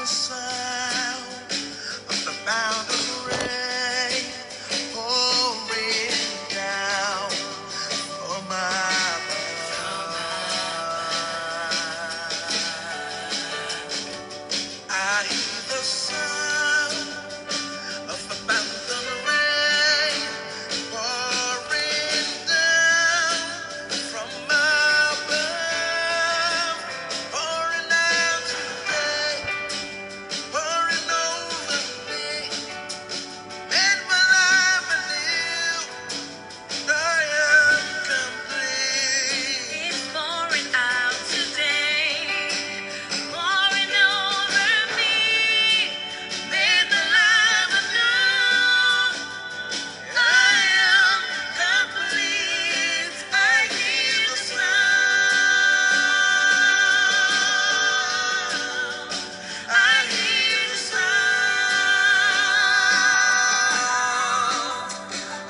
sound of the mountain rain pouring down on my mind. I hear the sound of the mountain rain pouring down from above, pouring down today, pouring over me, made my life anew. I am complete. It's pouring out today, pouring over me, made my life anew. I am complete. I hear the sound. I hear the sound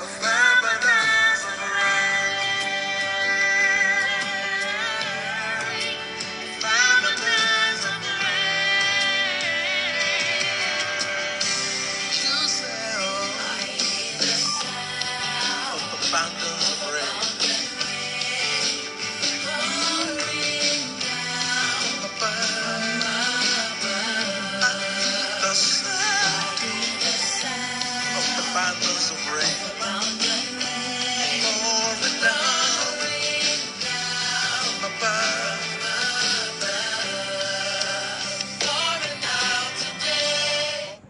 of abundance of rain. Abundance of rain. You say, oh, I hear the sound of abundance of rain. The sound of the abundance of rain. Pouring down from above. Pouring out today.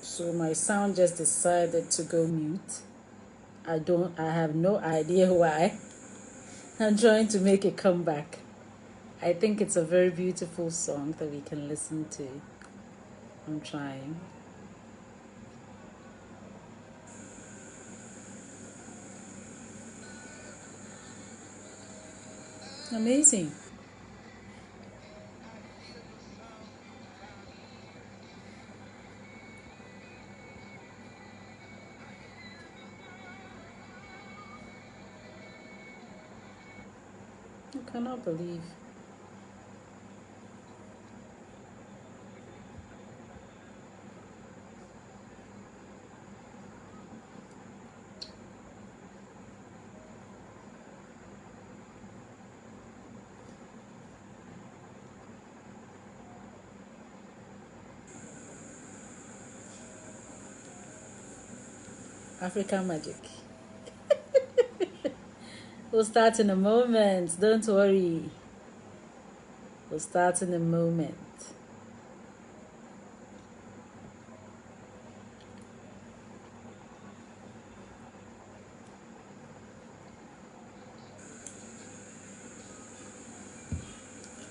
So my sound just decided to go mute. I have no idea why. I'm trying to make it come back. I think it's a very beautiful song that we can listen to. I'm trying. Amazing. I cannot believe. African magic. We'll start in a moment. Don't worry. We'll start in a moment.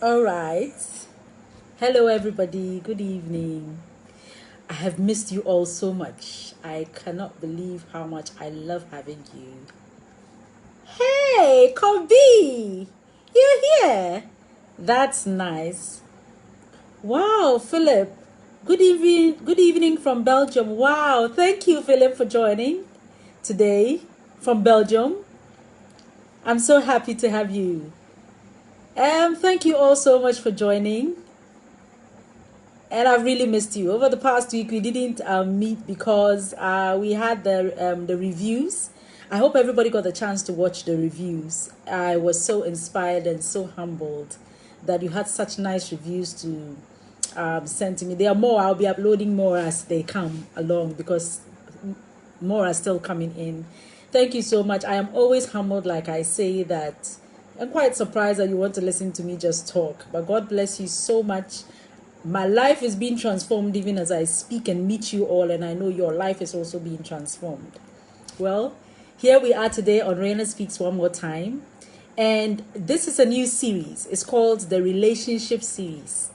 All right. Hello, everybody. Good evening. I have missed you all so much. I cannot believe how much I love having you. Hey, Kobe, you're here. That's nice. Wow, Philip. Good evening. Good evening from Belgium. Wow, thank you, Philip, for joining today from Belgium. I'm so happy to have you. Thank you all so much for joining. And I've really missed you. Over the past week, we didn't meet because we had the reviews. I hope everybody got the chance to watch the reviews. I was so inspired and so humbled that you had such nice reviews to send to me. There are more. I'll be uploading more as they come along because more are still coming in. Thank you so much. I am always humbled, like I say, that I'm quite surprised that you want to listen to me just talk. But God bless you so much. My life is being transformed even as I speak and meet you all, and I know your life is also being transformed. Well, here we are today on Reina Speaks one more time. And this is a new series. It's called the Relationship Series.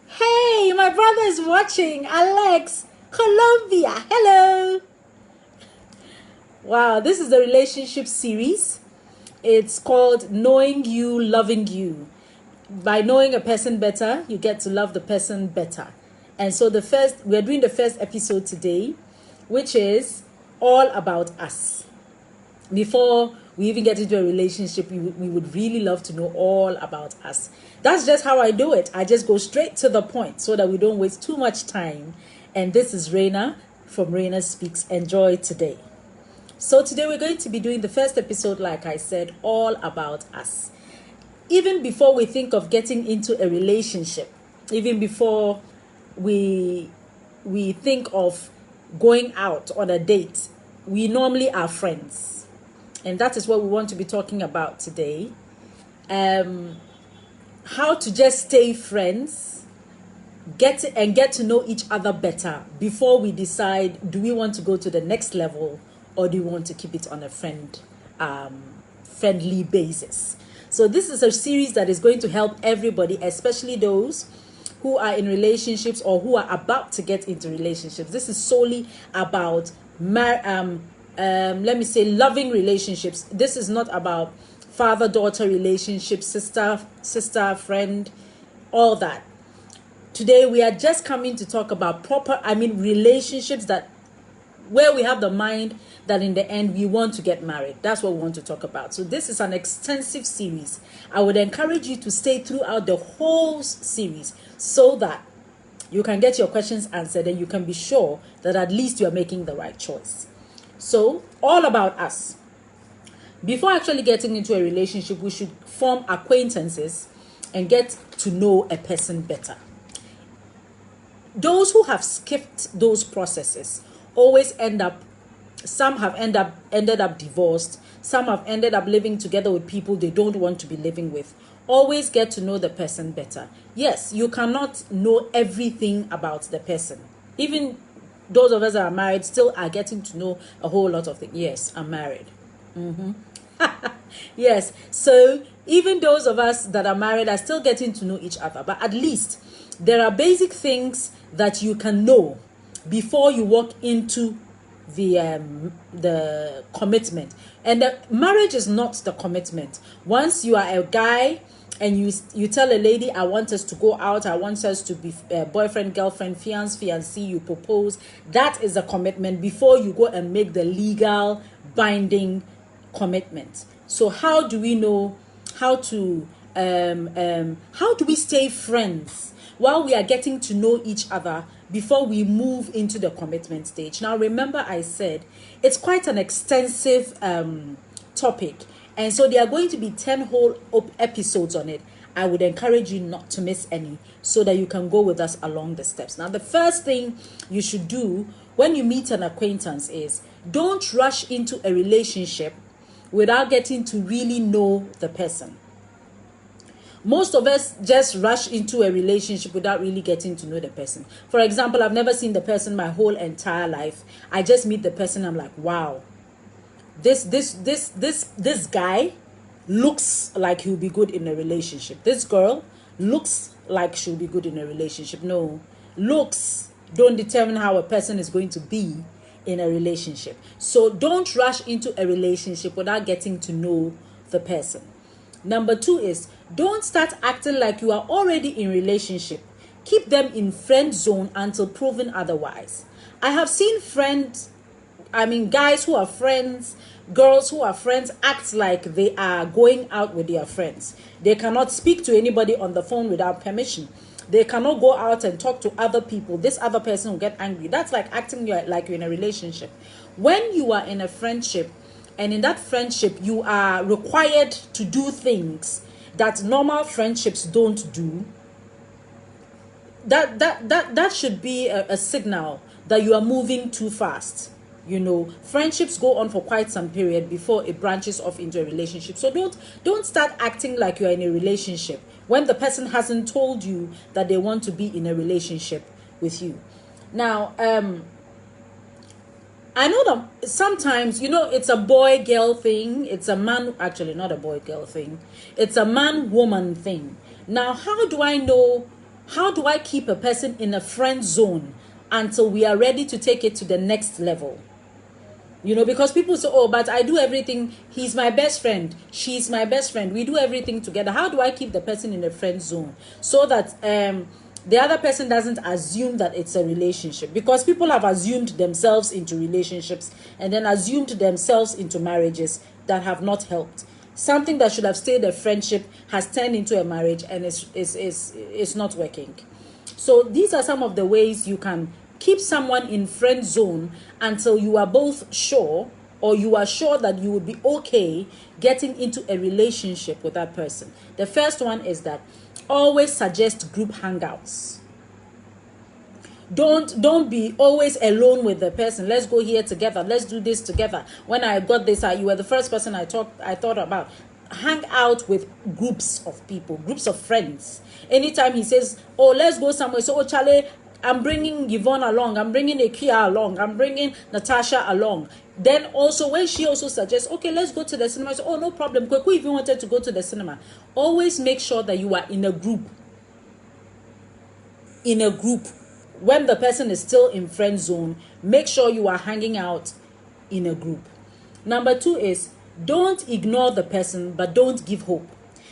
Hey, my brother is watching. Alex, Colombia. Hello. Wow, this is the Relationship Series. It's called Knowing You, Loving You. By knowing a person better, you get to love the person better. And so we're doing the first episode today, which is all about us. Before we even get into a relationship, we would really love to know all about us. That's just how I do it. I just go straight to the point so that we don't waste too much time. And this is Reina from Reina Speaks. Enjoy today. So today we're going to be doing the first episode, like I said, all about us. Even before we think of getting into a relationship, even before we think of going out on a date, we normally are friends. And that is what we want to be talking about today. How to just stay friends, get to know each other better before we decide, do we want to go to the next level or do we want to keep it on a friendly basis? So this is a series that is going to help everybody, especially those who are in relationships or who are about to get into relationships. This is solely about let me say loving relationships. This is not about father-daughter relationships, sister, friend, all that. Today we are just coming to talk about relationships where we have the mind that in the end we want to get married. That's what we want to talk about. So this is an extensive series. I would encourage you to stay throughout the whole series so that you can get your questions answered and you can be sure that at least you are making the right choice. So, all about us. Before actually getting into a relationship, we should form acquaintances and get to know a person better. Those who have skipped those processes always some have ended up divorced, some have ended up living together with people they don't want to be living with. Always get to know the person better. Yes, you cannot know everything about the person. Even those of us that are married still are getting to know a whole lot of things. Yes, I'm married. Yes, so even those of us that are married are still getting to know each other. But at least there are basic things that you can know before you walk into the commitment. And the marriage is not the commitment. Once you are a guy and you tell a lady, I want us to go out, I want us to be boyfriend, girlfriend, fiancé, you propose, that is a commitment before you go and make the legal binding commitment. So how do we know how do we stay friends while we are getting to know each other before we move into the commitment stage? Now remember, I said it's quite an extensive topic. And so there are going to be 10 whole episodes on it. I would encourage you not to miss any so that you can go with us along the steps. Now, the first thing you should do when you meet an acquaintance is don't rush into a relationship without getting to really know the person. Most of us just rush into a relationship without really getting to know the person. For example, I've never seen the person my whole entire life. I just meet the person, I'm like, wow. This guy looks like he'll be good in a relationship. This girl looks like she'll be good in a relationship. No, looks don't determine how a person is going to be in a relationship. So don't rush into a relationship without getting to know the person. Number 2 is don't start acting like you are already in relationship. Keep them in friend zone until proven otherwise. I have seen guys who are friends, girls who are friends act like they are going out with their friends. They cannot speak to anybody on the phone without permission. They cannot go out and talk to other people. This other person will get angry. That's like acting like you're in a relationship. When you are in a friendship, and in that friendship you are required to do things that normal friendships don't do, that should be a signal that you are moving too fast. You know, friendships go on for quite some period before it branches off into a relationship. So don't start acting like you're in a relationship when the person hasn't told you that they want to be in a relationship with you. Now, I know that sometimes, you know, it's a boy-girl thing. It's a man, actually not a boy-girl thing. It's a man-woman thing. Now, how do I know, how do I keep a person in a friend zone until we are ready to take it to the next level? You know, because people say, oh, but I do everything. He's my best friend. She's my best friend. We do everything together. How do I keep the person in a friend zone so that the other person doesn't assume that it's a relationship? Because people have assumed themselves into relationships and then assumed themselves into marriages that have not helped. Something that should have stayed a friendship has turned into a marriage and is not working. So these are some of the ways you can keep someone in friend zone until you are both sure, or you are sure that you would be okay getting into a relationship with that person. The first one is that always suggest group hangouts. Don't be always alone with the person. Let's go here together. Let's do this together. When I got this, you were the first person I thought about. Hang out with groups of people, groups of friends. Anytime he says, oh, let's go somewhere. So, oh, Charlie, I'm bringing Yvonne along. I'm bringing Akia along. I'm bringing Natasha along. Then also, when she also suggests, okay, let's go to the cinema. So, oh, no problem. Kweku even wanted to go to the cinema. Always make sure that you are in a group. In a group. When the person is still in friend zone, make sure you are hanging out in a group. Number 2 is, don't ignore the person, but don't give hope.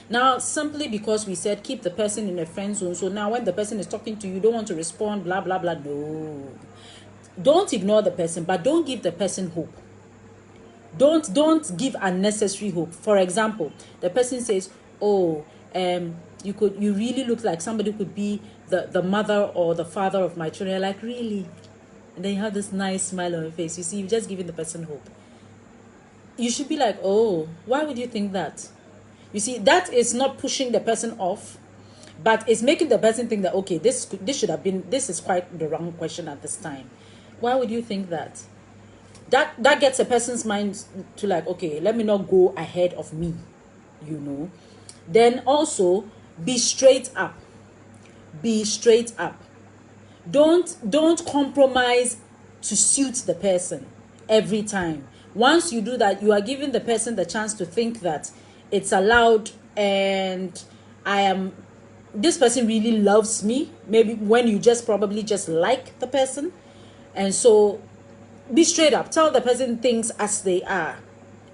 Now, simply because we said keep the person in a friend zone, so now when the person is talking to you, don't want to respond, blah, blah, blah. No. Don't ignore the person, but don't give the person hope. Don't give unnecessary hope. For example, the person says, oh, you really look like somebody could be the mother or the father of my children. You're like, really? And then you have this nice smile on your face. You see, you've just given the person hope. You should be like, oh, why would you think that? You see, that is not pushing the person off, but it's making the person think that, okay, this should have been, this is quite the wrong question at this time. Why would you think that? That gets a person's mind to like, okay, let me not go ahead of me, you know. Then also, be straight up. Be straight up. Don't compromise to suit the person every time. Once you do that, you are giving the person the chance to think that it's allowed and this person really loves me. Maybe when you probably just like the person. And so be straight up. Tell the person things as they are,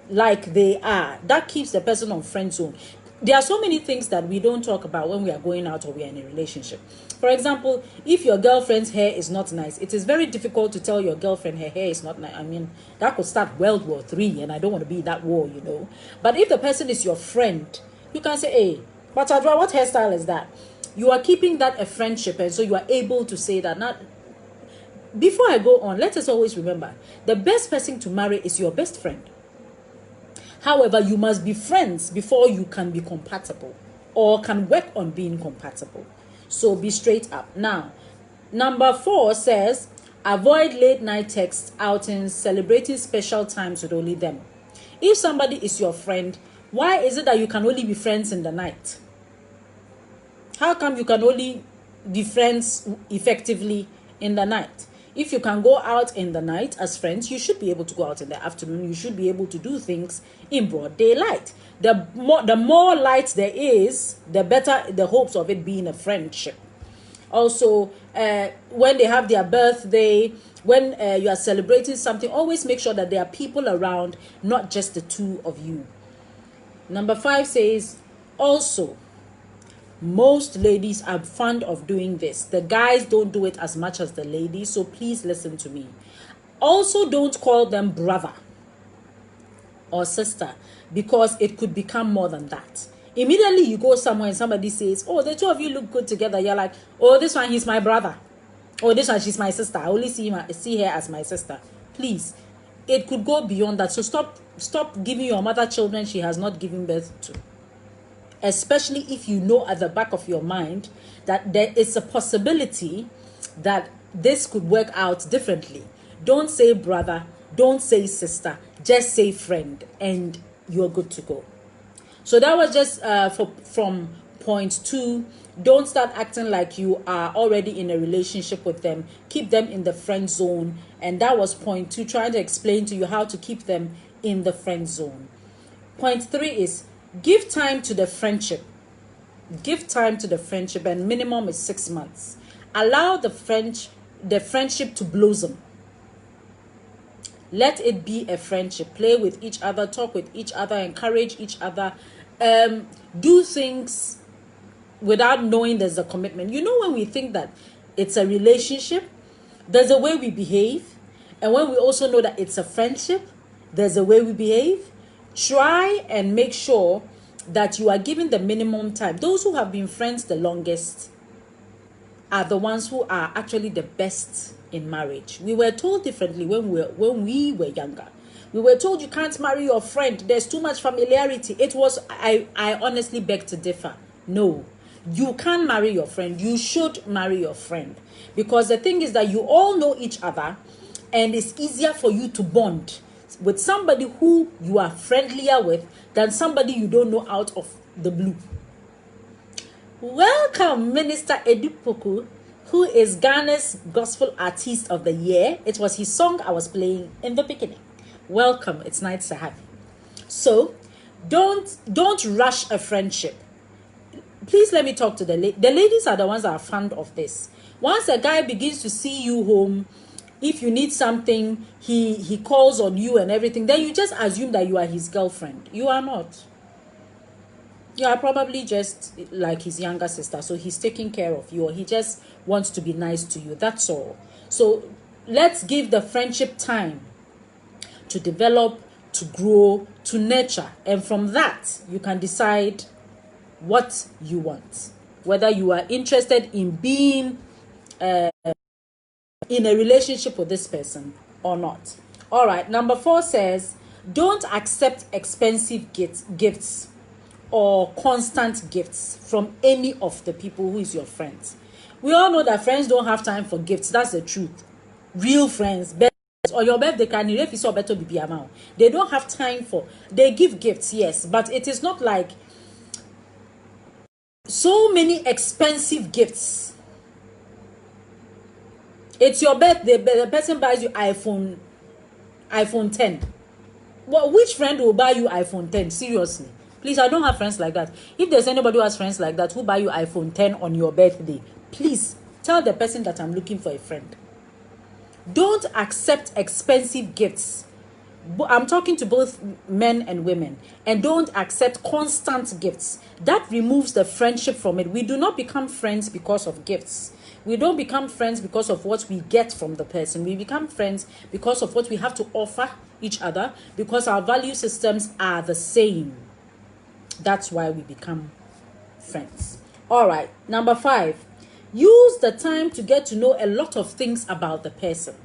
like they are. That keeps the person on friend zone. There are so many things that we don't talk about when we are going out or we are in a relationship. For example, if your girlfriend's hair is not nice, it is very difficult to tell your girlfriend her hair is not nice. I mean, that could start World War III, and I don't want to be in that war, you know. But if the person is your friend, you can say, hey, but Adra, what hairstyle is that? You are keeping that a friendship, and so you are able to say that. Not before I go on, let us always remember, the best person to marry is your best friend. However, you must be friends before you can be compatible or can work on being compatible. So be straight up. Now, number 4 says, avoid late night texts, outings, celebrating special times with only them. If somebody is your friend, why is it that you can only be friends in the night? How come you can only be friends effectively in the night? If you can go out in the night as friends, you should be able to go out in the afternoon. You should be able to do things in broad daylight. The more light there is, the better the hopes of it being a friendship. Also, when they have their birthday, when you are celebrating something, always make sure that there are people around, not just the two of you. Number 5 says, also, most ladies are fond of doing this. The guys don't do it as much as the ladies, so please listen to me. Also, don't call them brother or sister, because it could become more than that. Immediately you go somewhere and somebody says, oh, the two of you look good together. You're like, oh, this one, he's my brother. Oh, this one, she's my sister. I only see her as my sister. Please, it could go beyond that. So stop giving your mother children she has not given birth to. Especially if you know at the back of your mind that there is a possibility that this could work out differently. Don't say brother, don't say sister, just say friend, and you're good to go. So that was just from point 2. Don't start acting like you are already in a relationship with them. Keep them in the friend zone. And that was point 2, trying to explain to you how to keep them in the friend zone. Point 3 is give time to the friendship. Give time to the friendship, and minimum is 6 months. Allow the friendship to blossom. Let it be a friendship. Play with each other, talk with each other, encourage each other. Do things without knowing there's a commitment. You know, when we think that it's a relationship, there's a way we behave. And when we also know that it's a friendship, there's a way we behave. Try and make sure that you are giving the minimum time. Those who have been friends the longest are the ones who are actually the best in marriage. We were told differently when we were younger. We were told you can't marry your friend. There's too much familiarity. I honestly beg to differ. No, you can marry your friend. You should marry your friend, because the thing is that you all know each other, and it's easier for you to bond with somebody who you are friendlier with than somebody you don't know out of the blue. Welcome, Minister Edipoku, who is Ghana's Gospel Artist of the Year. It was his song I was playing in the beginning. Welcome. It's nice to have you. So, don't rush a friendship. Please let me talk to the ladies are the ones that are fond of this. Once a guy begins to see you home, if you need something, he calls on you and everything, then you just assume that you are his girlfriend. You are not. You are probably just like his younger sister, so he's taking care of you, or he just wants to be nice to you. That's all. So let's give the friendship time to develop, to grow, to nurture, and from that you can decide what you want, whether you are interested in being in a relationship with this person or not. All right, number 4 says don't accept expensive gifts or constant gifts from any of the people who is your friends. We all know that friends don't have time for gifts. That's the truth. Real friends, or your birthday can if you saw better be amount. They don't have time for. They give gifts, yes, but it is not like so many expensive gifts. It's your birthday, the person buys you iPhone 10. Well, which friend will buy you iPhone 10? Seriously. Please, I don't have friends like that. If there's anybody who has friends like that who buy you iPhone 10 on your birthday, please tell the person that I'm looking for a friend. Don't accept expensive gifts. I'm talking to both men and women. And don't accept constant gifts. That removes the friendship from it. We do not become friends because of gifts. We don't become friends because of what we get from the person. We become friends because of what we have to offer each other, because our value systems are the same. That's why we become friends. All right, number 5. Use the time to get to know a lot of things about the person.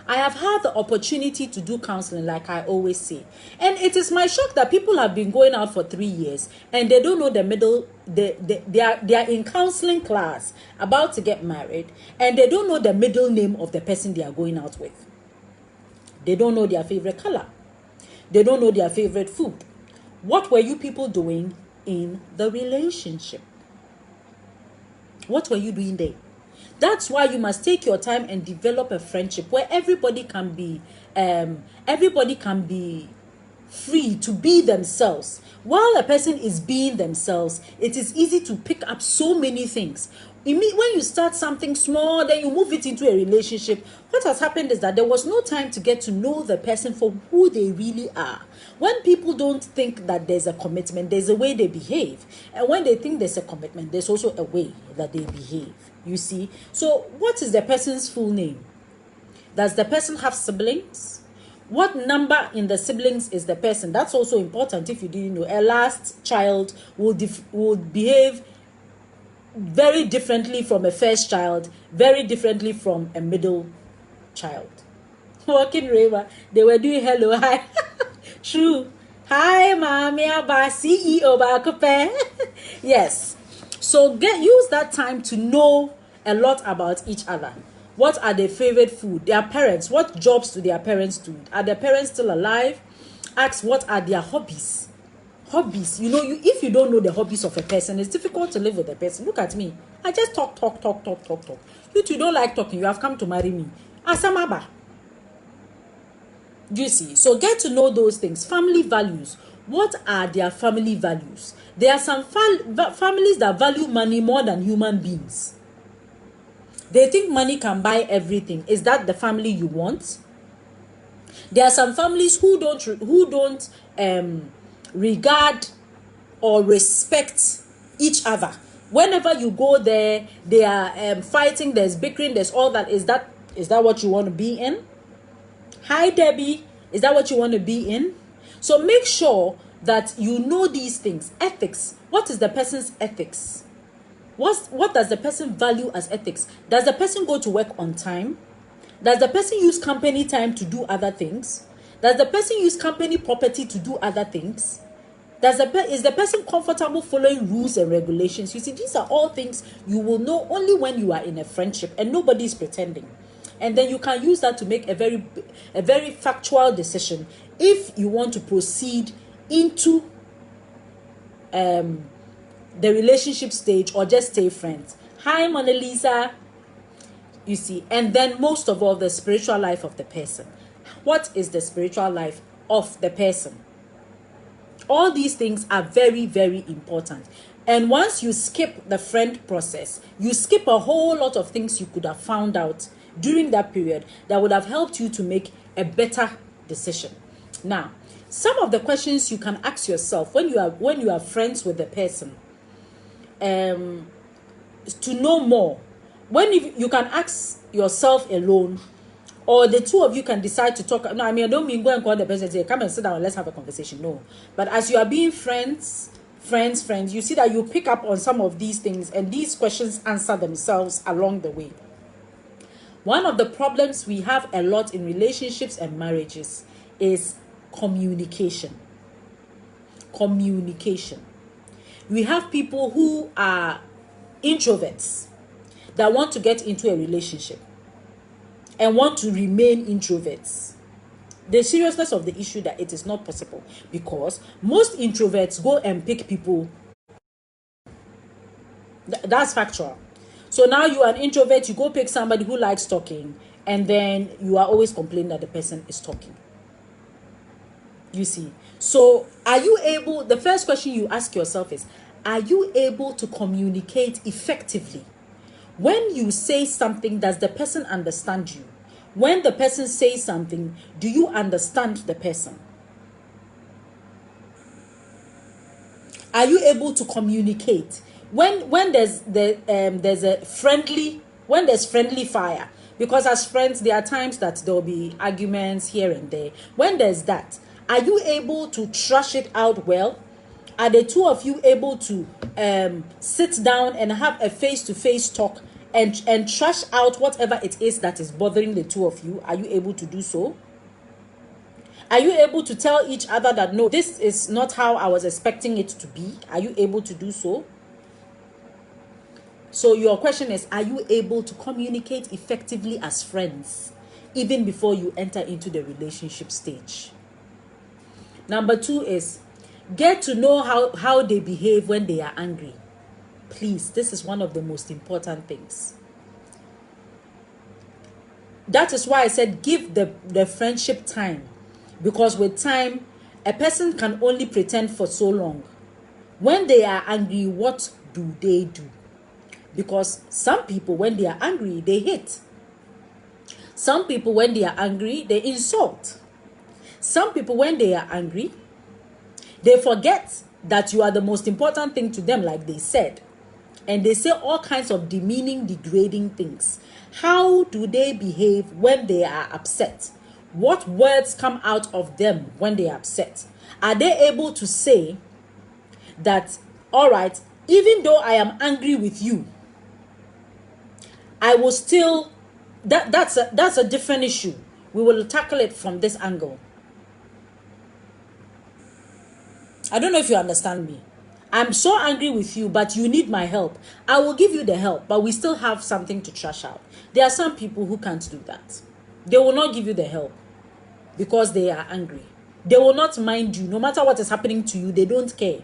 I have had the opportunity to do counseling, like I always say. And it is my shock that people have been going out for 3 years and they don't know the middle. They are in counseling class, about to get married, and they don't know the middle name of the person they are going out with. They don't know their favorite color. They don't know their favorite food. What were you people doing in the relationship? What were you doing there? That's why you must take your time and develop a friendship where everybody can be free to be themselves. While a person is being themselves, it is easy to pick up so many things. When you start something small, then you move it into a relationship, what has happened is that there was no time to get to know the person for who they really are. When people don't think that there's a commitment, there's a way they behave. And when they think there's a commitment, there's also a way that they behave. You see? So what is the person's full name? Does the person have siblings? What number in the siblings is the person? That's also important if you didn't know. A last child will behave very differently from a first child, very differently from a middle child. Walking River, they were doing hello, hi. True. Hi, Mami Abba, CEO Bakupe. Yes. So use that time to know a lot about each other. What are their favorite food? Their parents, what jobs do their parents do? Are their parents still alive? Ask what are their hobbies. Hobbies, you know, if you don't know the hobbies of a person, it's difficult to live with a person. Look at me. I just talk. You two don't like talking. You have come to marry me. Asamaba. Do you see? So get to know those things. Family values. What are their family values? There are some families that value money more than human beings. They think money can buy everything. Is that the family you want? There are some families who don't regard or respect each other. Whenever you go there, they are fighting. There's bickering. There's all that. Is that what you want to be in? Hi, Debbie. Is that what you want to be in? So make sure that you know these things. Ethics. What is the person's ethics? What does the person value as ethics? Does the person go to work on time? Does the person use company time to do other things? Does the person use company property to do other things? Is the person comfortable following rules and regulations? You see, these are all things you will know only when you are in a friendship and nobody is pretending. And then you can use that to make a very factual decision if you want to proceed into the relationship stage or just stay friends. Hi, Mona Lisa. You see, and then most of all, the spiritual life of the person. What is the spiritual life of the person? All these things are very, very important. And once you skip the friend process, you skip a whole lot of things you could have found out during that period that would have helped you to make a better decision. Now, some of the questions you can ask yourself when you are friends with the person, to know more. You can ask yourself alone, or the two of you can decide to talk. No, I mean, I don't mean go and call the person and say, come and sit down and let's have a conversation. No. But as you are being friends, you see that you pick up on some of these things and these questions answer themselves along the way. One of the problems we have a lot in relationships and marriages is communication. Communication. We have people who are introverts that want to get into a relationship and want to remain introverts. The seriousness of the issue that it is not possible, because most introverts go and pick people. That's factual. So now you are an introvert, you go pick somebody who likes talking, and then you are always complaining that the person is talking. You see. So are you able, the first question you ask yourself is, are you able to communicate effectively? When you say something, does the person understand you? When the person says something, do you understand the person? Are you able to communicate? When there's friendly fire, because as friends there are times that there will be arguments here and there. When there's that, are you able to thrash it out well? Are the two of you able to sit down and have a face-to-face talk and trash out whatever it is that is bothering the two of you? Are you able to do so? Are you able to tell each other that, no, this is not how I was expecting it to be? Are you able to do so? So your question is, are you able to communicate effectively as friends, even before you enter into the relationship stage? Number 2 is, get to know how they behave when they are angry. Please, this is one of the most important things. That is why I said give the friendship time. Because with time, a person can only pretend for so long. When they are angry, what do they do? Because some people, when they are angry, they hit. Some people, when they are angry, they insult. Some people, when they are angry, they forget that you are the most important thing to them, like they said. And they say all kinds of demeaning, degrading things. How do they behave when they are upset? What words come out of them when they are upset? Are they able to say that, all right, even though I am angry with you, I will still, that's a different issue. We will tackle it from this angle. I don't know if you understand me. I'm so angry with you, but you need my help. I will give you the help, but we still have something to trash out. There are some people who can't do that. They will not give you the help because they are angry. They will not mind you. No matter what is happening to you, they don't care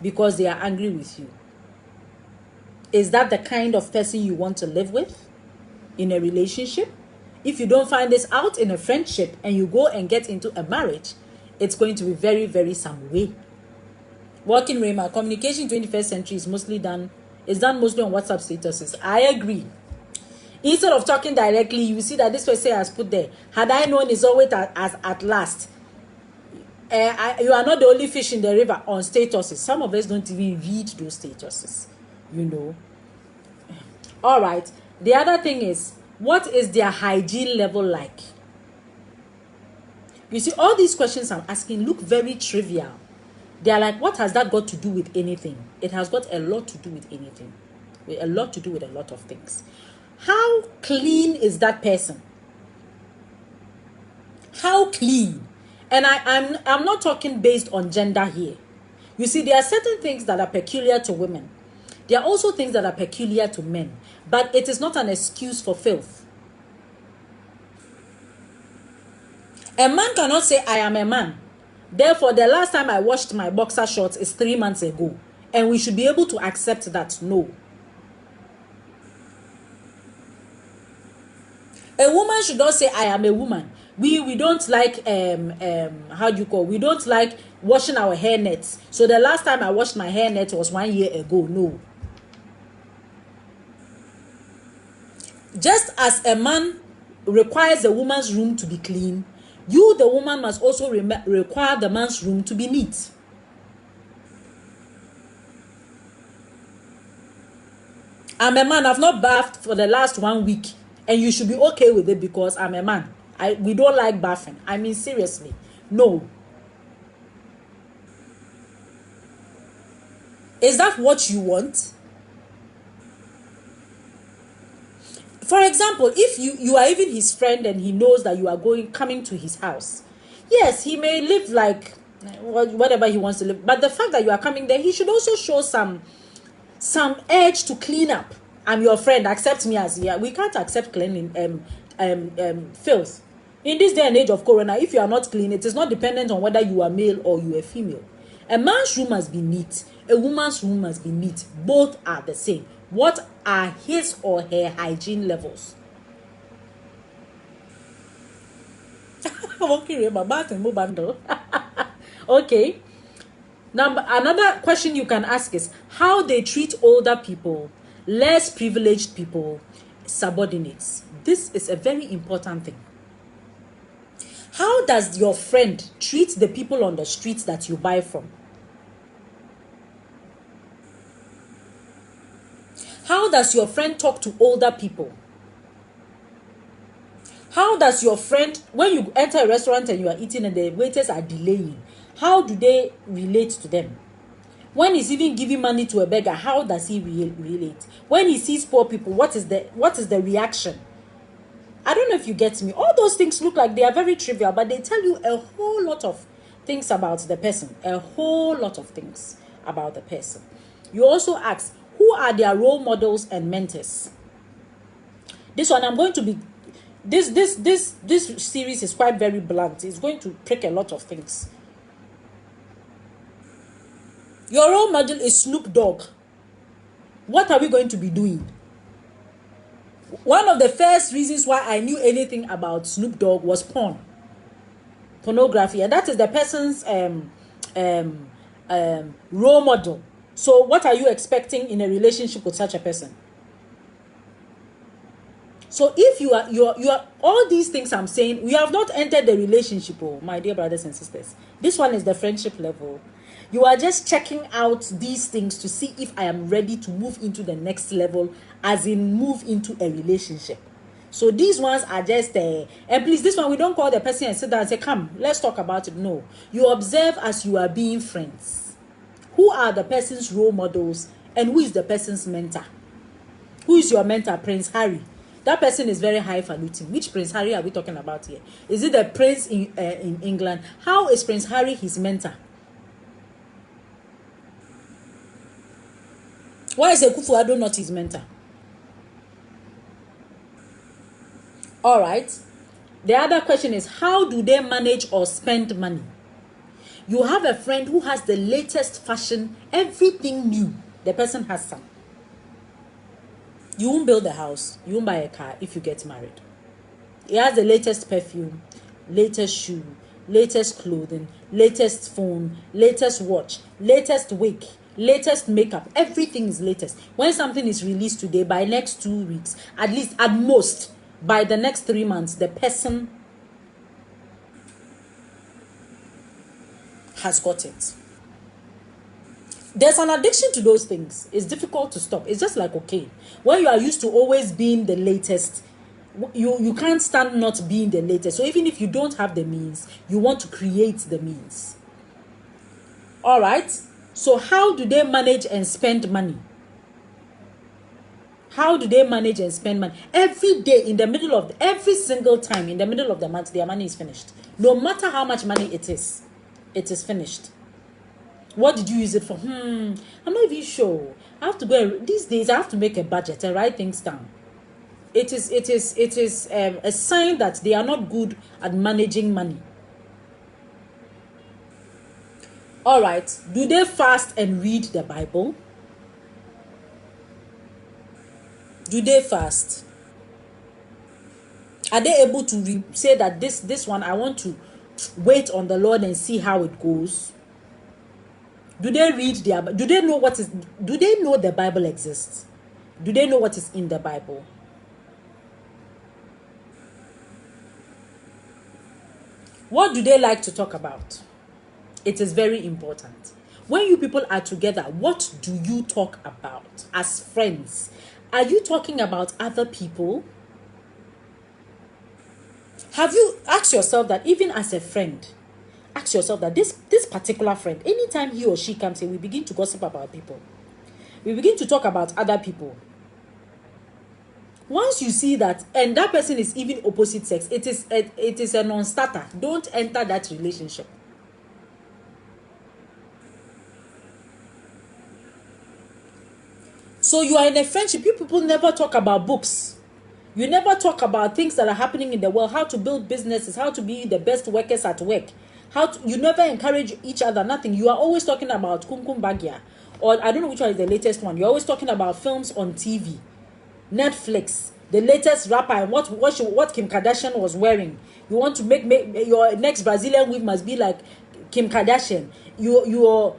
because they are angry with you. Is that the kind of person you want to live with in a relationship? If you don't find this out in a friendship and you go and get into a marriage, it's going to be very, very some way. Working Rema, communication 21st century is done mostly on WhatsApp statuses. I agree. Instead of talking directly, you see that this person has put there, had I known it's always as at last. You are not the only fish in the river on statuses. Some of us don't even read those statuses, you know. All right. The other thing is, what is their hygiene level like? You see, all these questions I'm asking look very trivial. They are like, what has that got to do with anything? It has got a lot to do with anything. A lot to do with a lot of things. How clean is that person? How clean? And I'm not talking based on gender here. You see, there are certain things that are peculiar to women. There are also things that are peculiar to men. But it is not an excuse for filth. A man cannot say, I am a man. Therefore, the last time I washed my boxer shorts is 3 months ago. And we should be able to accept that. No. A woman should not say, I am a woman. We don't like, we don't like washing our hair nets. So the last time I washed my hair net was 1 year ago. No. Just as a man requires a woman's room to be clean, you, the woman, must also require the man's room to be neat. I'm a man. I've not bathed for the last 1 week. And you should be okay with it because I'm a man. We don't like bathing. I mean, seriously. No. Is that what you want? For example, if you are even his friend and he knows that you are coming to his house, yes, he may live like whatever he wants to live. But the fact that you are coming there, he should also show some urge to clean up. I'm your friend. Accept me as we can't accept cleaning filth. In this day and age of corona, if you are not clean, it is not dependent on whether you are male or you are female. A man's room must be neat. A woman's room must be neat. Both are the same. What are his or her hygiene levels? Okay. Another question you can ask is how they treat older people, less privileged people, subordinates. This is a very important thing. How does your friend treat the people on the streets that you buy from? How does your friend talk to older people? How does your friend, when you enter a restaurant and you are eating and the waiters are delaying, how do they relate to them? When he's even giving money to a beggar, how does he relate? When he sees poor people, what is the reaction? I don't know if you get me. All those things look like they are very trivial, but they tell you a whole lot of things about the person. A whole lot of things about the person. You also ask, who are their role models and mentors? This one, I'm going to be... This series is quite very blunt. It's going to prick a lot of things. Your role model is Snoop Dogg. What are we going to be doing? One of the first reasons why I knew anything about Snoop Dogg was pornography, and that is the person's role model. So what are you expecting in a relationship with such a person? So if you are all these things I'm saying, we have not entered the relationship, oh my dear brothers and sisters. This one is the friendship level. You are just checking out these things to see if I am ready to move into the next level, as in move into a relationship. So these ones are just and please, this one we don't call the person and sit down and say, come, let's talk about it. No, you observe as you are being friends. Who are the person's role models and who is the person's mentor? Who is your mentor? Prince Harry. That person is very highfalutin. Which Prince Harry are we talking about here? Is it the prince in England? How is Prince Harry his mentor? Why is a Kufuado not his mentor? All right. The other question is, how do they manage or spend money? You have a friend who has the latest fashion, everything new. The person has some. You won't build a house, you won't buy a car if you get married. He has the latest perfume, latest shoe, latest clothing, latest phone, latest watch, latest wig, latest makeup. Everything is latest. When something is released today, by next 2 weeks, at least at most, by the next 3 months, the person has got it. There's an addiction to those things. It's difficult to stop. It's just like cocaine. When you are used to always being the latest, you can't stand not being the latest. So even if you don't have the means, you want to create the means. All right. So how do they manage and spend money? How do they manage and spend money? Every day, in the middle of every single time in the middle of the month, their money is finished. No matter how much money it is finished. What did you use it for? I'm not even sure. I have to go. These days, I have to make a budget and write things down. It is a sign that they are not good at managing money. All right. Do they fast and read the Bible? Do they fast? Are they able to say that this one, I want to wait on the Lord and see how it goes? Do they read their? Do they know what is? Do they know the Bible exists? Do they know what is in the Bible? What do they like to talk about? It is very important. When you people are together, what do you talk about as friends? Are you talking about other people? Have you asked yourself that, even as a friend? Ask yourself that this particular friend, anytime he or she comes in, we begin to gossip about people. We begin to talk about other people. Once you see that, and that person is even opposite sex, it is a non-starter. Don't enter that relationship. So you are in a friendship. You people never talk about books. You never talk about things that are happening in the world, how to build businesses, how to be the best workers at work. You never encourage each other, nothing. You are always talking about Kumkum Bagya, or I don't know which one is the latest one. You're always talking about films on TV, Netflix, the latest rapper, and what Kim Kardashian was wearing. You want to make your next Brazilian wig must be like Kim Kardashian. You're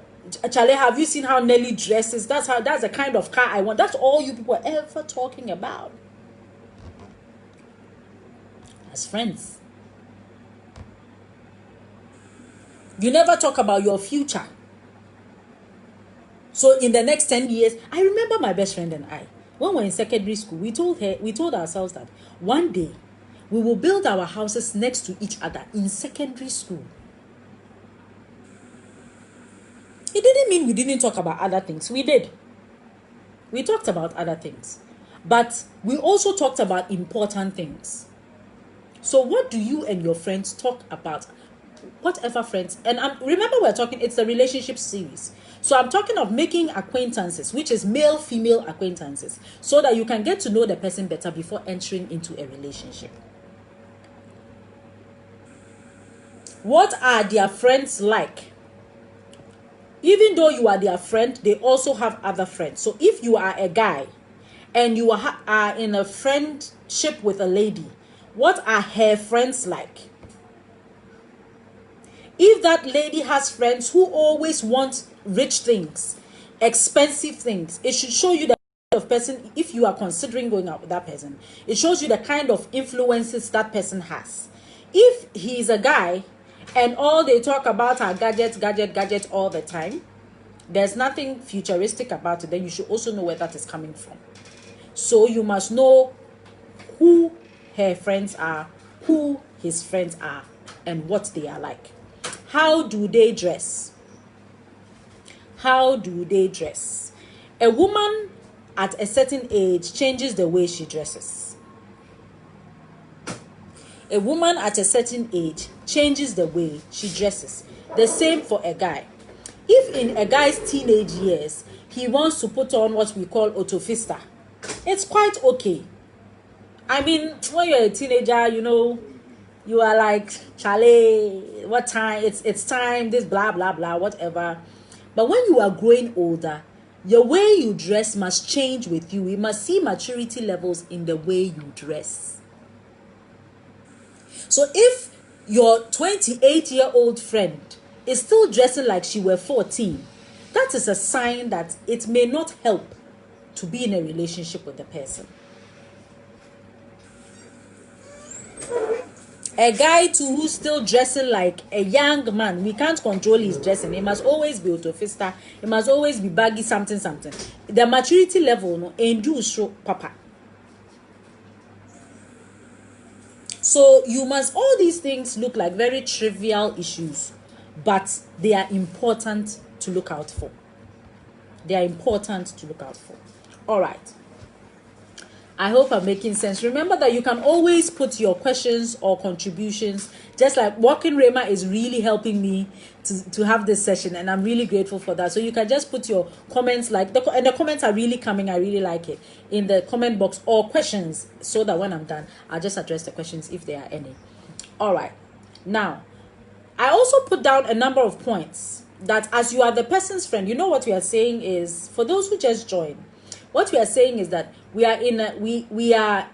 Charlie, have you seen how Nelly dresses? That's the kind of car I want. That's all you people are ever talking about as friends. You never talk about your future. So in the next 10 years, I remember my best friend and I, when we were in secondary school, we told ourselves that one day we will build our houses next to each other in secondary school. It didn't mean we didn't talk about other things. We did. We talked about other things. But we also talked about important things. So what do you and your friends talk about? Whatever friends. And remember, we're talking, it's a relationship series. So I'm talking of making acquaintances, which is male-female acquaintances, so that you can get to know the person better before entering into a relationship. What are their friends like? Even though you are their friend, they also have other friends. So if you are a guy and you are in a friendship with a lady, what are her friends like? If that lady has friends who always want rich things, expensive things, it should show you the kind of person, if you are considering going out with that person, it shows you the kind of influences that person has. If he is a guy and all they talk about are gadgets all the time, there's nothing futuristic about it, then you should also know where that is coming from. So you must know who her friends are, who his friends are, and what they are like. How do they dress? How do they dress? A woman at a certain age changes the way she dresses. A woman at a certain age changes the way she dresses. The same for a guy. If in a guy's teenage years, he wants to put on what we call autofista. It's quite okay. I mean, when you're a teenager, you know, you are like, Charlie, what time? It's time, this blah, blah, blah, whatever. But when you are growing older, your way you dress must change with you. We must see maturity levels in the way you dress. So if your 28-year-old friend is still dressing like she were 14, that is a sign that it may not help to be in a relationship with the person. A guy too who's still dressing like a young man, we can't control his dressing. It must always be autofista. It must always be baggy something. The maturity level, no, endure show papa. So you must, all these things look like very trivial issues, but they are important to look out for. They are important to look out for. All right. I hope I'm making sense. Remember that you can always put your questions or contributions, just like Walking Rema is really helping me to have this session, and I'm really grateful for that. So you can just put your comments, and the comments are really coming. I really like it in the comment box, or questions, so that when I'm done, I'll just address the questions if there are any. All right. Now, I also put down a number of points that as you are the person's friend, you know what we are saying is, for those who just joined, what we are saying is that we are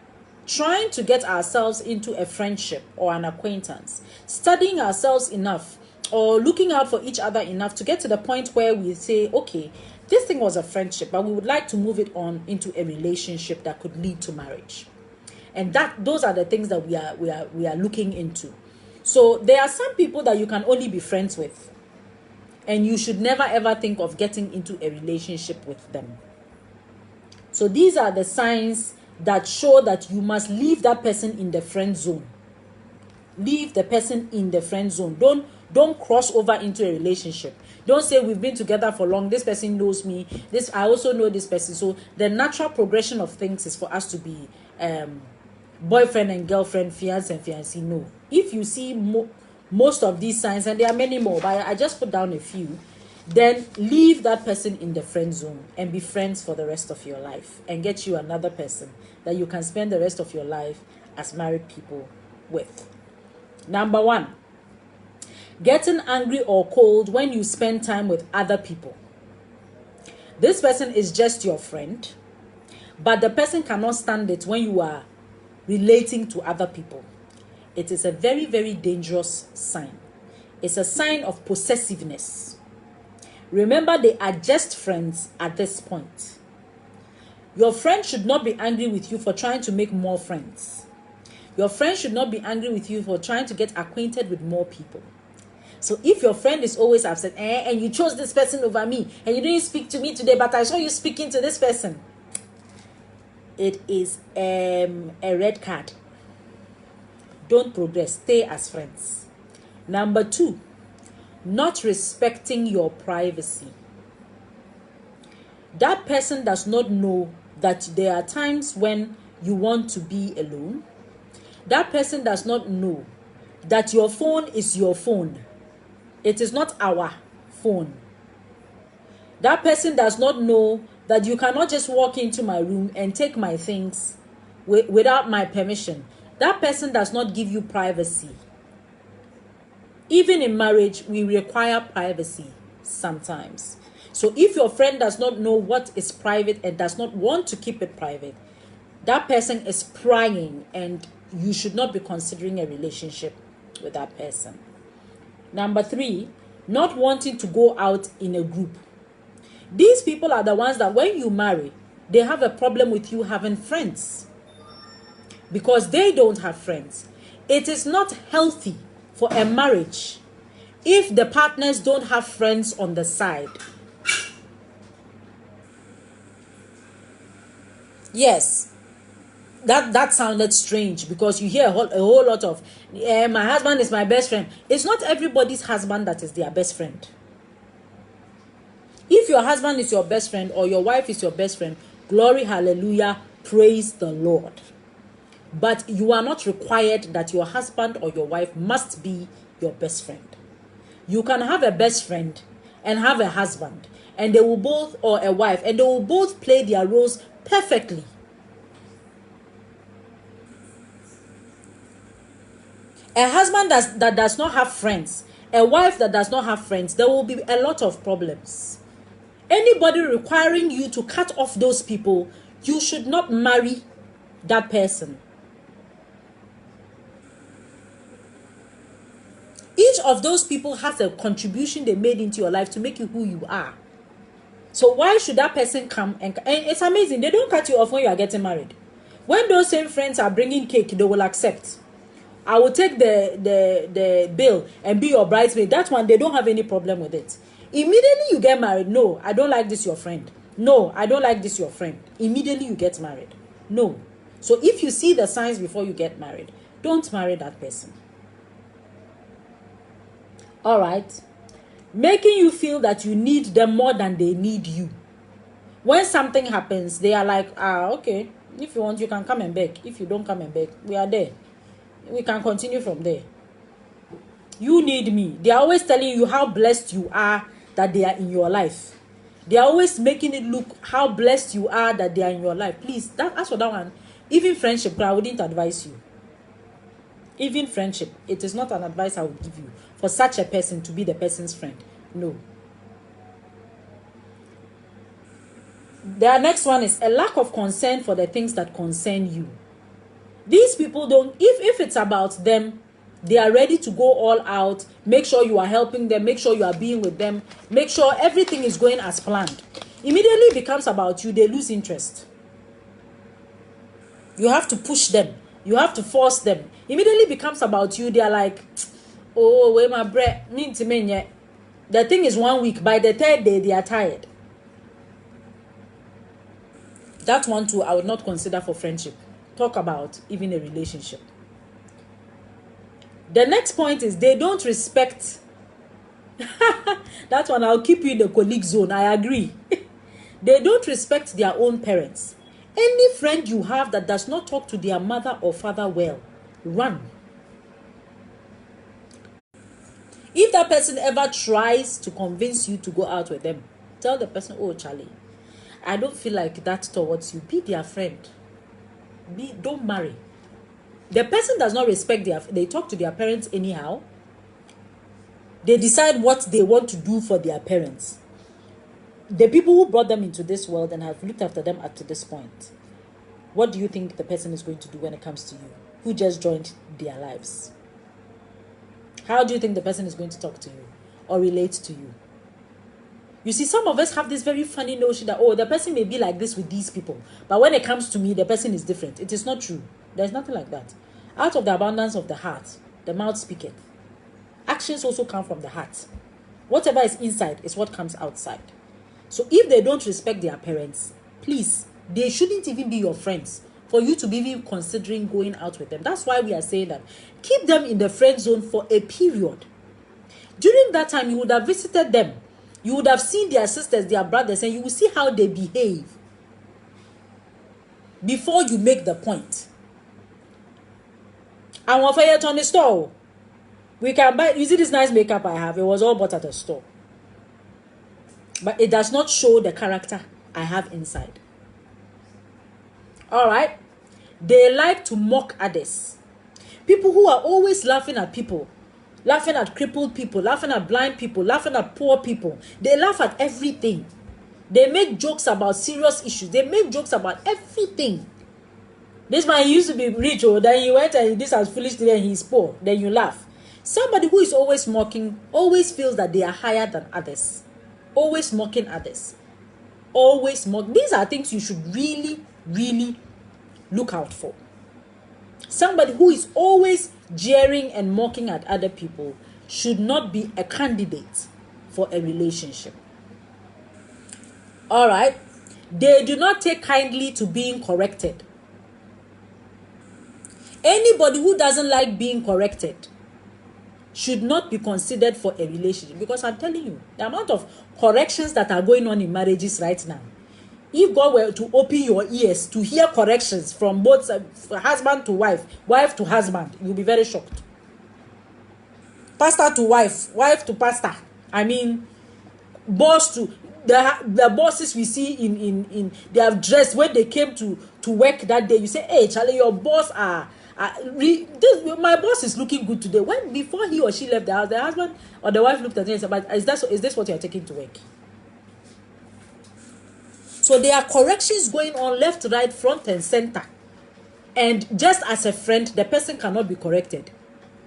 trying to get ourselves into a friendship or an acquaintance, studying ourselves enough or looking out for each other enough to get to the point where we say, okay, this thing was a friendship, but we would like to move it on into a relationship that could lead to marriage. And those are the things that we are looking into. So there are some people that you can only be friends with, and you should never ever think of getting into a relationship with them. So these are the signs that show that you must leave that person in the friend zone. Leave the person in the friend zone. Don't cross over into a relationship. Don't say we've been together for long, this person knows me, I also know this person. So the natural progression of things is for us to be boyfriend and girlfriend, fiance and fiancé. No. If you see most of these signs, and there are many more, but I just put down a few, then leave that person in the friend zone and be friends for the rest of your life, and get you another person that you can spend the rest of your life as married people with. Number 1, getting angry or cold when you spend time with other people. This person is just your friend, but the person cannot stand it when you are relating to other people. It is a very, very dangerous sign. It's a sign of possessiveness. Remember, they are just friends at this point. Your friend should not be angry with you for trying to make more friends. Your friend should not be angry with you for trying to get acquainted with more people. So if your friend is always upset, and you chose this person over me, and you didn't speak to me today, but I saw you speaking to this person, it is a red card. Don't progress. Stay as friends. Number 2, not respecting your privacy. That person does not know that there are times when you want to be alone. That person does not know that your phone is your phone. It is not our phone. That person does not know that you cannot just walk into my room and take my things without my permission. That person does not give you privacy. Even in marriage, we require privacy sometimes. So if your friend does not know what is private and does not want to keep it private, that person is prying, and you should not be considering a relationship with that person. Number 3, not wanting to go out in a group. These people are the ones that when you marry, they have a problem with you having friends, because they don't have friends. It is not healthy for a marriage if the partners don't have friends on the side. Yes, that sounded strange, because you hear a whole lot of my husband is my best friend. It's not everybody's husband that is their best friend. If your husband is your best friend or your wife is your best friend, glory, hallelujah, praise the Lord. But you are not required that your husband or your wife must be your best friend. You can have a best friend and have a husband, and they will both, or a wife, and they will both play their roles perfectly. A husband that does not have friends, a wife that does not have friends, there will be a lot of problems. Anybody requiring you to cut off those people, you should not marry that person. Each of those people has a contribution they made into your life to make you who you are. So why should that person come and it's amazing, they don't cut you off when you are getting married. When those same friends are bringing cake, they will accept. I will take the bill and be your bridesmaid. That one, they don't have any problem with it. Immediately you get married, no, I don't like this your friend. No, I don't like this your friend. Immediately you get married. No. So if you see the signs before you get married, don't marry that person. All right. Making you feel that you need them more than they need you. When something happens, they are like, okay, if you want, you can come and beg. If you don't come and beg, we are there. We can continue from there. You need me. They are always telling you how blessed you are that they are in your life. They are always making it look how blessed you are that they are in your life. Please, as for that one, even friendship, I wouldn't advise you. Even friendship, it is not an advice I would give you for such a person to be the person's friend. No. The next one is a lack of concern for the things that concern you. These people don't, if it's about them, they are ready to go all out, make sure you are helping them, make sure you are being with them, make sure everything is going as planned. Immediately it becomes about you, they lose interest. You have to push them. You have to force them. Immediately becomes about you, they are like, oh, where my bread, need to mean yet. The thing is 1 week, by the third day, they are tired. That one too, I would not consider for friendship. Talk about even a relationship. The next point is they don't respect. That one, I'll keep you in the colleague zone. I agree. They don't respect their own parents. Any friend you have that does not talk to their mother or father well, run. If that person ever tries to convince you to go out with them, tell the person, oh, Charlie, I don't feel like that towards you. Be their friend. Don't marry. The person does not respect they talk to their parents anyhow. They decide what they want to do for their parents. The people who brought them into this world and have looked after them up to this point. What do you think the person is going to do when it comes to you, who just joined their lives? How do you think the person is going to talk to you or relate to you? You see, some of us have this very funny notion that, oh, the person may be like this with these people, but when it comes to me, the person is different. It is not true. There's nothing like that. Out of the abundance of the heart, the mouth speaketh. Actions also come from the heart. Whatever is inside is what comes outside. So if they don't respect their parents, please, they shouldn't even be your friends for you to be even considering going out with them. That's why we are saying that keep them in the friend zone for a period. During that time, you would have visited them. You would have seen their sisters, their brothers, and you will see how they behave before you make the point. I want fire on the store. We can buy. You see this nice makeup I have? It was all bought at a store. But it does not show the character I have inside. All right? They like to mock others. People who are always laughing at people, laughing at crippled people, laughing at blind people, laughing at poor people. They laugh at everything. They make jokes about serious issues. They make jokes about everything. This man used to be rich, or then he went and this is foolish today and he's poor. Then you laugh. Somebody who is always mocking always feels that they are higher than others. Always mocking others. Always mock. These are things you should really, really look out for. Somebody who is always jeering and mocking at other people should not be a candidate for a relationship. All right. They do not take kindly to being corrected. Anybody who doesn't like being corrected should not be considered for a relationship, because I'm telling you, the amount of corrections that are going on in marriages right now, if God were to open your ears to hear corrections from both husband to wife, wife to husband, you'll be very shocked. Pastor to wife, wife to pastor. I mean, boss to the bosses we see in they have dressed when they came to work that day. You say, hey Charlie, your boss my boss is looking good today. When before he or she left the house, the husband or the wife looked at him and said, but is this what you're taking to work? So there are corrections going on left, right, front and center. And just as a friend, the person cannot be corrected.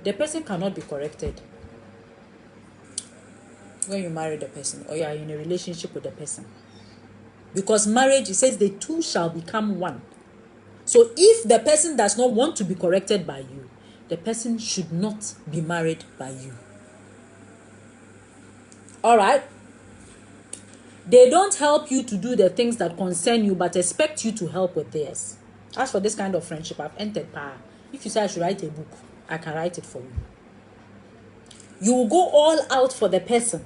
The person cannot be corrected when you marry the person or you are in a relationship with the person. Because marriage, it says the two shall become one. So if the person does not want to be corrected by you, the person should not be married by you. All right? They don't help you to do the things that concern you, but expect you to help with theirs. As for this kind of friendship, I've entered power. If you say I should write a book, I can write it for you. You will go all out for the person.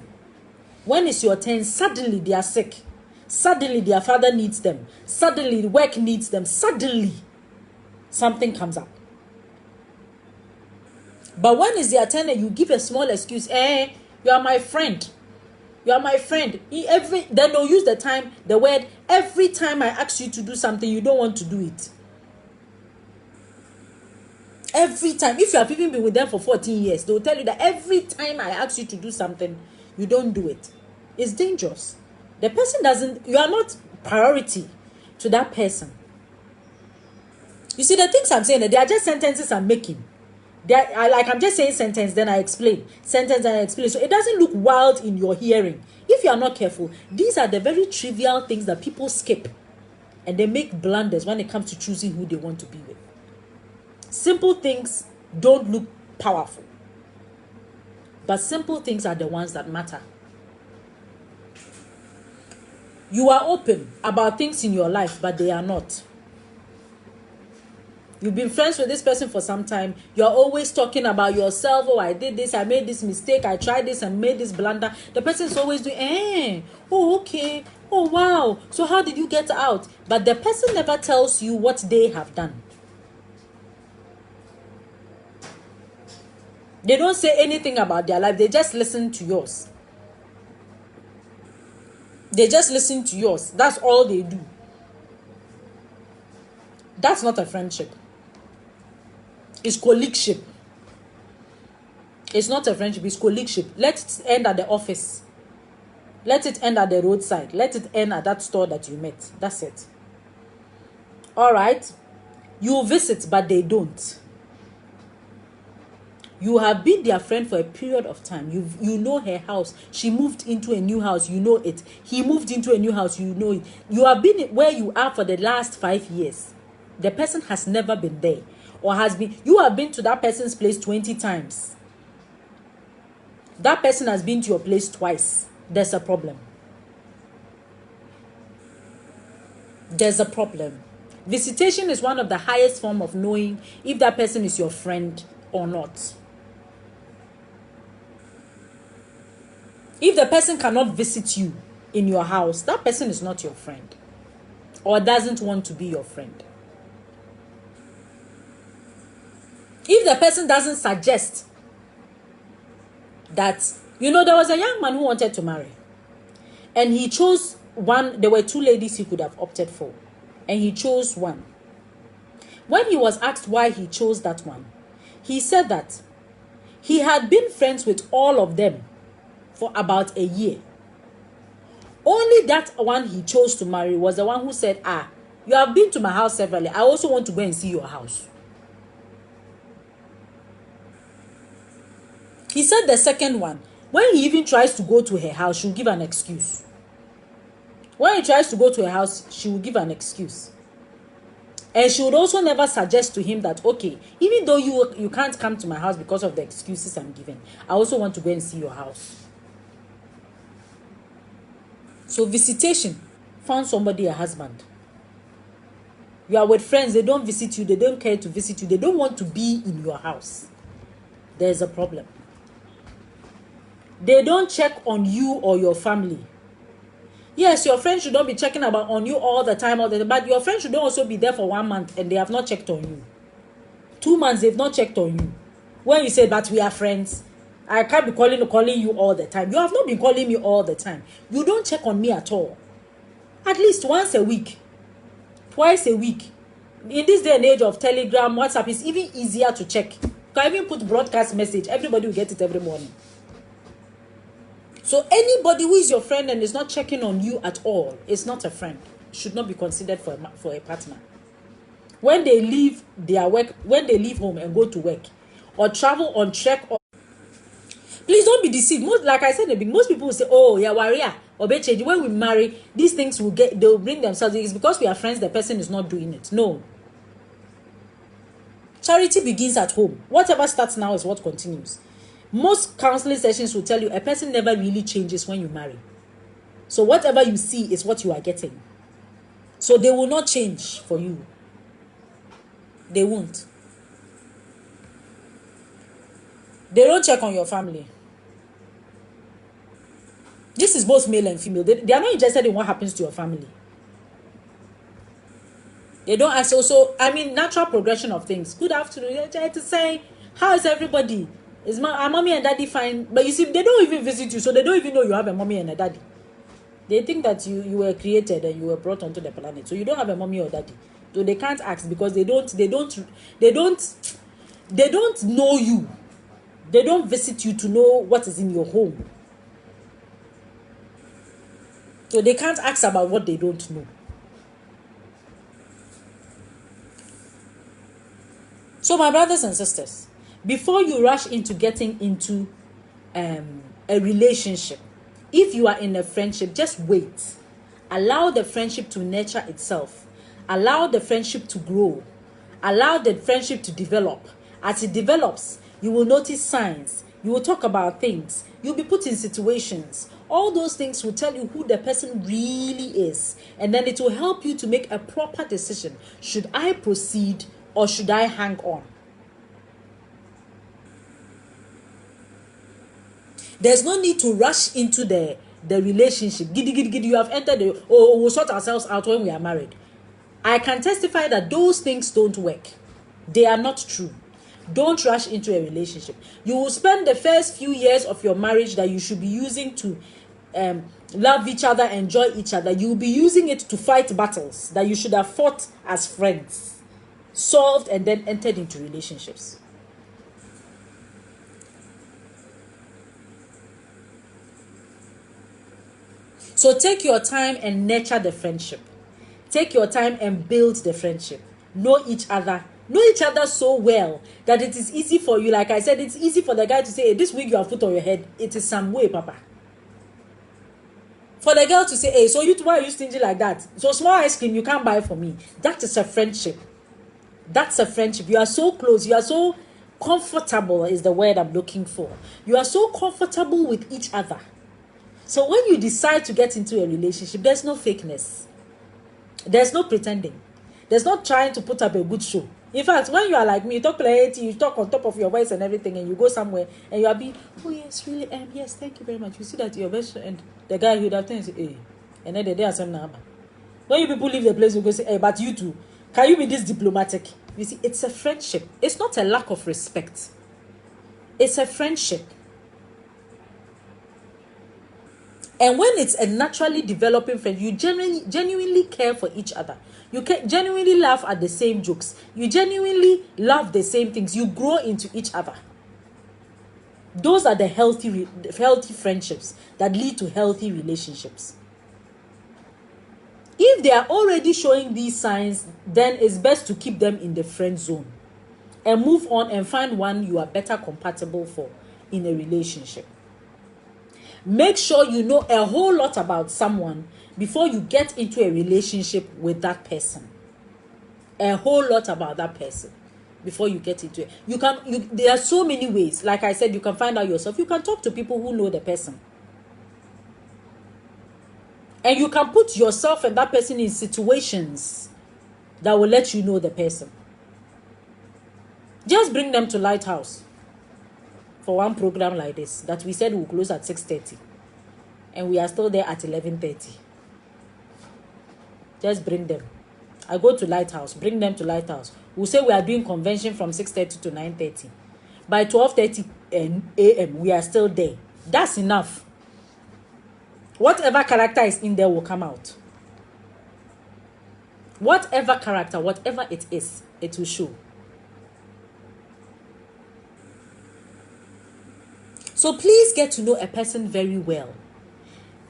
When it's your turn, suddenly they are sick. Suddenly their father needs them. Suddenly work needs them. Suddenly something comes up. But when it's their turn and you give a small excuse, you are my friend. You are my friend. Then they'll use the word, every time I ask you to do something, you don't want to do it. Every time. If you have even been with them for 14 years, they'll tell you that every time I ask you to do something, you don't do it. It's dangerous. The person you are not priority to that person. You see, the things I'm saying, they are just sentences I'm making. I'm just saying sentence, then I explain. Sentence, then I explain. So it doesn't look wild in your hearing. If you are not careful, these are the very trivial things that people skip. And they make blunders when it comes to choosing who they want to be with. Simple things don't look powerful. But simple things are the ones that matter. You are open about things in your life, but they are not. You've been friends with this person for some time. You're always talking about yourself. Oh, I did this. I made this mistake. I tried this and made this blunder. The person is always doing, oh, okay. Oh, wow. So how did you get out? But the person never tells you what they have done. They don't say anything about their life. They just listen to yours. They just listen to yours. That's all they do. That's not a friendship. It's colleagueship. It's not a friendship, it's colleagueship. Let it end at the office. Let it end at the roadside. Let it end at that store that you met. That's it. All right? You visit, but they don't. You have been their friend for a period of time. You know her house. She moved into a new house. You know it. He moved into a new house. You know it. You have been where you are for the last 5 years. The person has never been there. Or you have been to that person's place 20 times. That person has been to your place twice. There's a problem. There's a problem. Visitation is one of the highest form of knowing if that person is your friend or not. If the person cannot visit you in your house, that person is not your friend or doesn't want to be your friend. If the person doesn't suggest that, there was a young man who wanted to marry and he chose one. There were 2 ladies he could have opted for and he chose one. When he was asked why he chose that one, he said that he had been friends with all of them for about a year. Only that one he chose to marry was the one who said, you have been to my house severally. I also want to go and see your house. He said the second one, when he even tries to go to her house, she will give an excuse. When he tries to go to her house, she will give an excuse. And she would also never suggest to him that, okay, even though you can't come to my house because of the excuses I'm giving, I also want to go and see your house. So visitation, found somebody a husband. You are with friends, they don't visit you, they don't care to visit you, they don't want to be in your house. There's a problem. They don't check on you or your family. Yes, your friends should not be checking on you all the time, but your friends should also be there for 1 month and they have not checked on you. 2 months, they've not checked on you. When you say, but we are friends, I can't be calling you all the time. You have not been calling me all the time. You don't check on me at all. At least once a week, twice a week. In this day and age of Telegram, WhatsApp, it's even easier to check. You can even put broadcast message. Everybody will get it every morning. So anybody who is your friend and is not checking on you at all is not a friend. Should not be considered for a partner. When they leave their work, when they leave home and go to work, or travel on trek, or please don't be deceived. Like I said, most people will say, "Oh, yeah, warrior or change." When we marry, these things they'll bring themselves. It's because we are friends. The person is not doing it. No. Charity begins at home. Whatever starts now is what continues. Most counseling sessions will tell you a person never really changes when you marry. So whatever you see is what you are getting. So they will not change for you. They won't. They don't check on your family. This is both male and female. They are not interested in what happens to your family. They don't ask also, natural progression of things. Good afternoon. They try to say, how is everybody? Is my mommy and daddy fine? But you see, they don't even visit you, so they don't even know you have a mommy and a daddy. They think that you were created and you were brought onto the planet. So you don't have a mommy or daddy. So they can't ask because they don't know you. They don't visit you to know what is in your home. So they can't ask about what they don't know. So my brothers and sisters, before you rush into getting into a relationship, if you are in a friendship, just wait. Allow the friendship to nurture itself. Allow the friendship to grow. Allow the friendship to develop. As it develops, you will notice signs. You will talk about things. You'll be put in situations. All those things will tell you who the person really is. And then it will help you to make a proper decision. Should I proceed or should I hang on? There's no need to rush into the relationship. Giddy, giddy, giddy. You have entered we'll sort ourselves out when we are married. I can testify that those things don't work. They are not true. Don't rush into a relationship. You will spend the first few years of your marriage that you should be using to love each other, enjoy each other. You will be using it to fight battles that you should have fought as friends, solved, and then entered into relationships. So take your time and nurture the friendship. Take your time and build the friendship. Know each other. Know each other so well that it is easy for you. Like I said, it's easy for the guy to say, hey, this wig you have put on your head, it is some way, Papa. For the girl to say, hey, so why are you stingy like that? So small ice cream you can't buy for me. That is a friendship. That's a friendship. You are so close. You are so comfortable is the word I'm looking for. You are so comfortable with each other. So when you decide to get into a relationship, there's no fakeness. There's no pretending. There's not trying to put up a good show. In fact, when you are like me, you talk plenty, you talk on top of your voice and everything, and you go somewhere and you are being, oh yes, really, yes, thank you very much. You see that your best friend, the guy who that thing say, hey, and then the day are some number. When you people leave the place, you go say, hey, but you too, can you be this diplomatic? You see, it's a friendship. It's not a lack of respect. It's a friendship. And when it's a naturally developing friend, you genuinely care for each other. You genuinely laugh at the same jokes. You genuinely love the same things. You grow into each other. Those are the healthy friendships that lead to healthy relationships. If they are already showing these signs, then it's best to keep them in the friend zone and move on and find one you are better compatible for in a relationship. Make sure you know a whole lot about someone before you get into a relationship with that person. A whole lot about that person before you get into it. There are so many ways. Like I said, you can find out yourself. You can talk to people who know the person. And you can put yourself and that person in situations that will let you know the person. Just bring them to Lighthouse for one program like this that we said we'll close at 6:30. And we are still there at 11:30. Just bring them. I go to Lighthouse. Bring them to Lighthouse. We'll say we are doing convention from 6:30 to 9:30. By 12:30, a.m. We are still there. That's enough. Whatever character is in there will come out. Whatever character, whatever it is, it will show. So please get to know a person very well.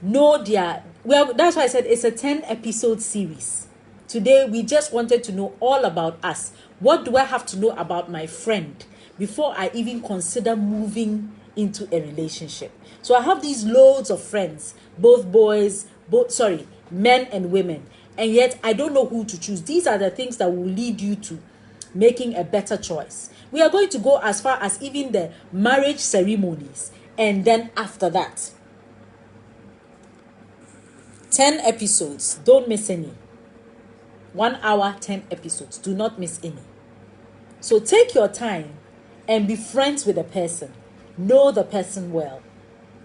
Know that's why I said it's a 10-episode series. Today, we just wanted to know all about us. What do I have to know about my friend before I even consider moving into a relationship? So I have these loads of friends, men and women. And yet, I don't know who to choose. These are the things that will lead you to making a better choice. We are going to go as far as even the marriage ceremonies. And then after that, 10 episodes. Don't miss any. 1 hour, 10 episodes. Do not miss any. So take your time and be friends with the person. Know the person well.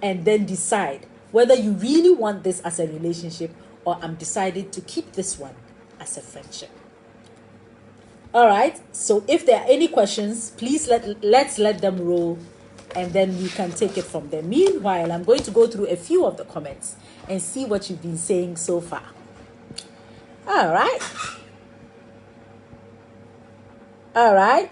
And then decide whether you really want this as a relationship or I'm decided to keep this one as a friendship. All right. So if there are any questions, please let's let them roll and then we can take it from there. Meanwhile, I'm going to go through a few of the comments and see what you've been saying so far. All right. All right.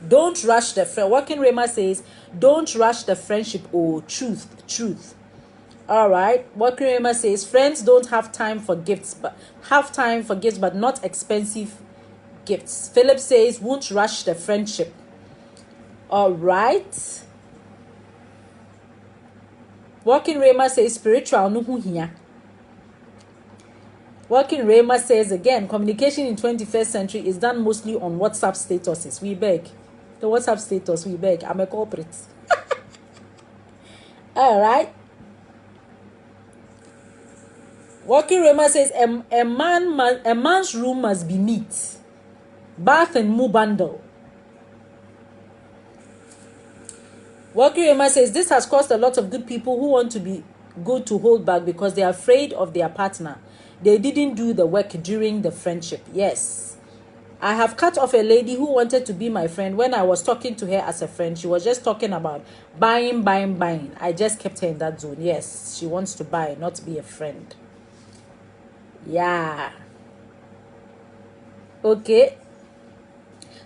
Don't rush the friend. Working Rema says, don't rush the friendship. Oh, truth. All right. Working Rema says, friends don't have time for gifts, but not expensive gifts. Philip says, won't rush the friendship. All right. Working Rema says, spiritual no hu here. Working Rema says again, communication in 21st century is done mostly on WhatsApp statuses. We beg. The WhatsApp status, we beg. I'm a corporate. All right. Working Rema says, a man's room must be neat. Bath and moo bundle. Working Rema says, this has caused a lot of good people who want to be good to hold back because they are afraid of their partner. They didn't do the work during the friendship. Yes. I have cut off a lady who wanted to be my friend. When I was talking to her as a friend, she was just talking about buying. I just kept her in that zone. Yes, she wants to buy, not be a friend. Yeah. Okay.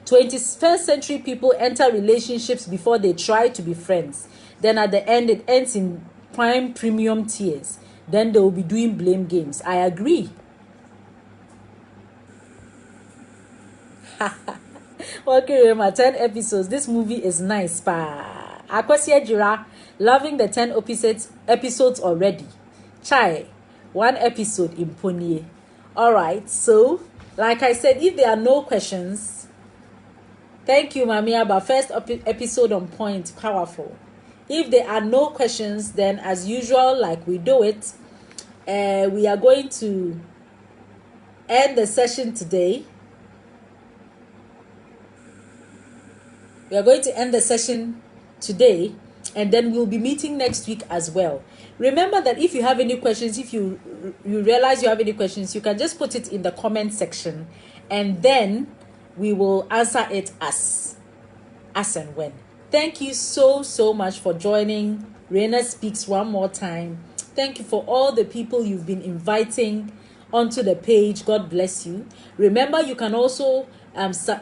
21st century people enter relationships before they try to be friends. Then at the end, it ends in premium tears. Then they will be doing blame games. I agree. Okay, Rema, 10 episodes. This movie is nice. Akwasia Jira, loving the 10 episodes already. Chai, 1 episode in Pony. Alright, so, like I said, if there are no questions, thank you, Mamia, but first episode on point, powerful. If there are no questions, then as usual, like we do it, we are going to end the session today. We are going to end the session today, and then we'll be meeting next week as well. Remember that if you have any questions, if you realize you have any questions, you can just put it in the comment section, and then we will answer it as and when. Thank you so much for joining Reina Speaks one more time. Thank you for all the people you've been inviting onto the page. God bless you. Remember, you can also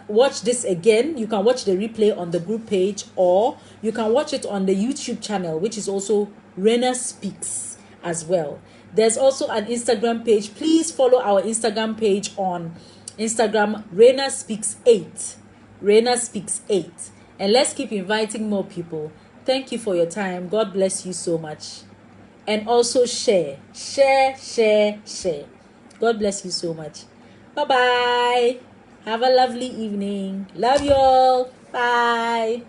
watch this again. You can watch the replay on the group page, or you can watch it on the YouTube channel, which is also Reina Speaks as well. There's also an Instagram page. Please follow our Instagram page on Instagram, Reina Speaks 8. Reina Speaks 8. And let's keep inviting more people. Thank you for your time. God bless you so much. And also share. God bless you so much. Bye-bye. Have a lovely evening. Love you all. Bye.